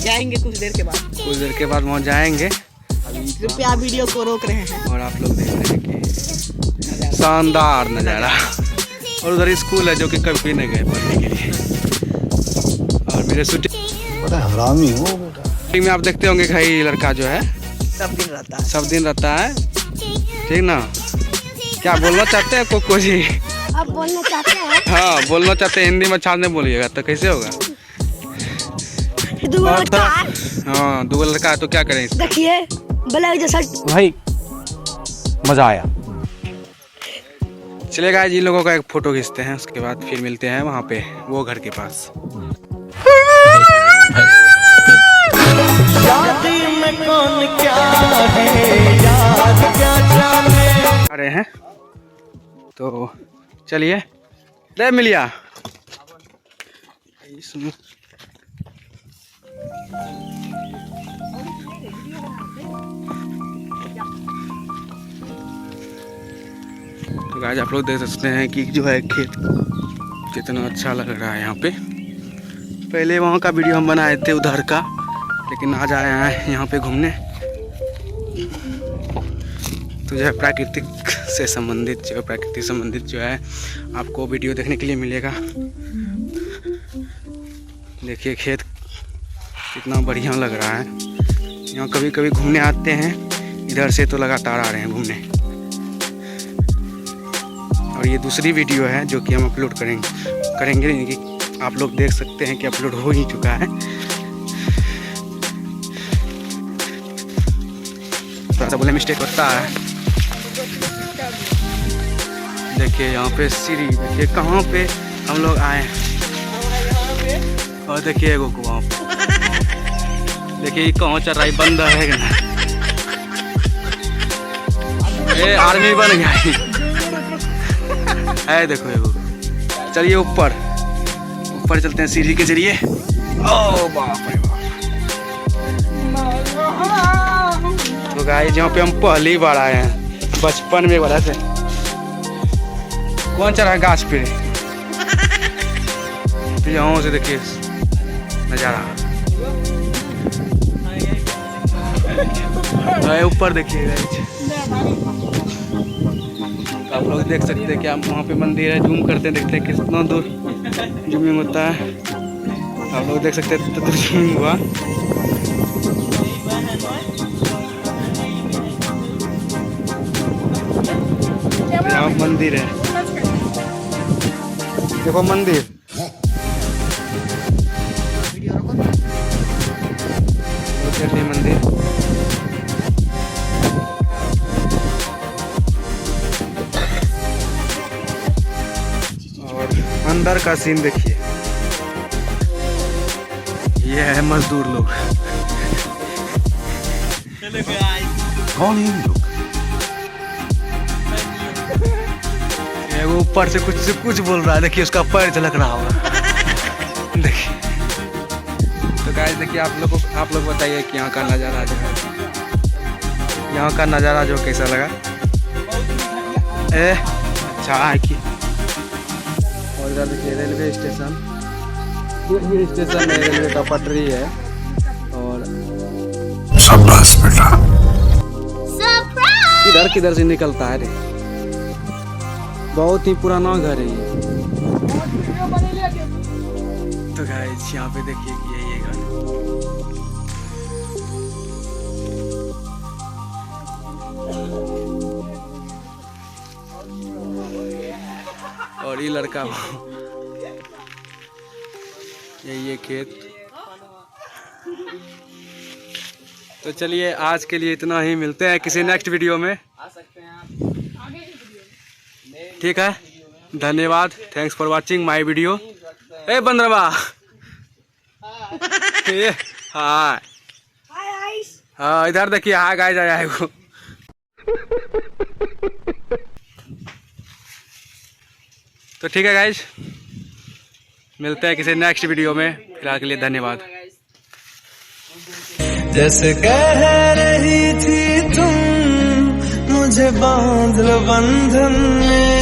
जाएंगे कुछ देर के बाद वहाँ जाएंगे। अभी आप वीडियो को रोक रहे हैं और आप लोग देख रहे हैं कि शानदार नज़ारा। और उधर स्कूल है जो कि कभी नहीं गए पढ़ने के लिए। और मेरे शूटिंग हरामी हो बेटा में आप देखते होंगे भाई लड़का जो है सब दिन रहता है ठीक ना। क्या बोलना चाहते हैं कोको जी? आप बोलना चाहते हैं? हाँ बोलना चाहते हैं, हिंदी में छाड़ में बोलिएगा तो कैसे होगा। हाँ दो लड़का है तो क्या करें। देखिए ब्लैक जैसा भाई मजा आया। चलेगा जी लोगों का एक फोटो खींचते हैं, उसके बाद फिर मिलते हैं वहाँ पे वो घर के पास। अरे हैं तो चलिए ले मिलिया इसमें तो गाइस आप लोग देख सकते हैं कि जो है खेत कितना अच्छा लग रहा है यहाँ पे। पहले वहाँ का वीडियो हम बनाए थे उधर का, लेकिन आज आए हैं यहाँ पे घूमने। तो जो है प्राकृतिक से संबंधित जो है आपको वीडियो देखने के लिए मिलेगा। देखिए खेत कितना बढ़िया लग रहा है। यहाँ कभी कभी घूमने आते हैं, इधर से तो लगातार आ रहे हैं घूमने। और ये दूसरी वीडियो है जो कि हम अपलोड करेंगे यानी कि आप लोग देख सकते हैं कि अपलोड हो ही चुका है। थोड़ा सा बोले मिस्टेक होता है। देखिए यहाँ पे सीढ़ी, देखिए कहाँ पे हम लोग आए हैं। और देखिए एगो को वहाँ पे देखिए कहाँ चल रहा है, बंदा है ना ये आर्मी बन गया है। देखो एगो, चलिए ऊपर चलते हैं सीढ़ी के जरिए। ओ बाप रे बाप। तो गाइस जहाँ पे हम पहली बार आए हैं, बचपन में बड़ा से कौन चढ़ा गाछ पे। तो यहाँ से देखिए नज़ारा, ऊपर देखिए आप लोग देख सकते हैं कि आप वहाँ पे मंदिर है। जूम करते हैं, देखते हैं कितना दूर जूमिंग होता है। आप लोग देख सकते हैं तो जूमिंग हुआ। यहाँ मंदिर है, देखो मंदिर। मंदिर और अंदर का सीन देखिए। ये है मजदूर लोग। कौन है ये लोग? वो ऊपर से कुछ बोल रहा है, देखिए उसका पैर झलक रहा होगा। देखिए तो तो गाइस देखिए आप लोग बताइए कि यहाँ का नज़ारा जो है, यहाँ का नज़ारा जो कैसा लगा। अच्छा है कि और इधर देखिए रेलवे स्टेशन, रेलवे स्टेशन में रेलवे का पटरी है। और शाबाश बेटा। किधर से निकलता है रे, बहुत ही पुराना घर है ये। तो गाइस यहाँ पे देखिए कि ये घर, और ये लड़का ये खेत। तो चलिए आज के लिए इतना ही, मिलते हैं किसी नेक्स्ट वीडियो में। ठीक है, धन्यवाद, thanks for watching my video. ए बंदरवा हाय हाँ, इधर देखिए हाय गाइस आया है वो। तो ठीक है गाइस, मिलते हैं किसी नेक्स्ट वीडियो में। फिलहाल के लिए धन्यवाद। जैसे कह रही थी तुम मुझे बांध लो बंधन में।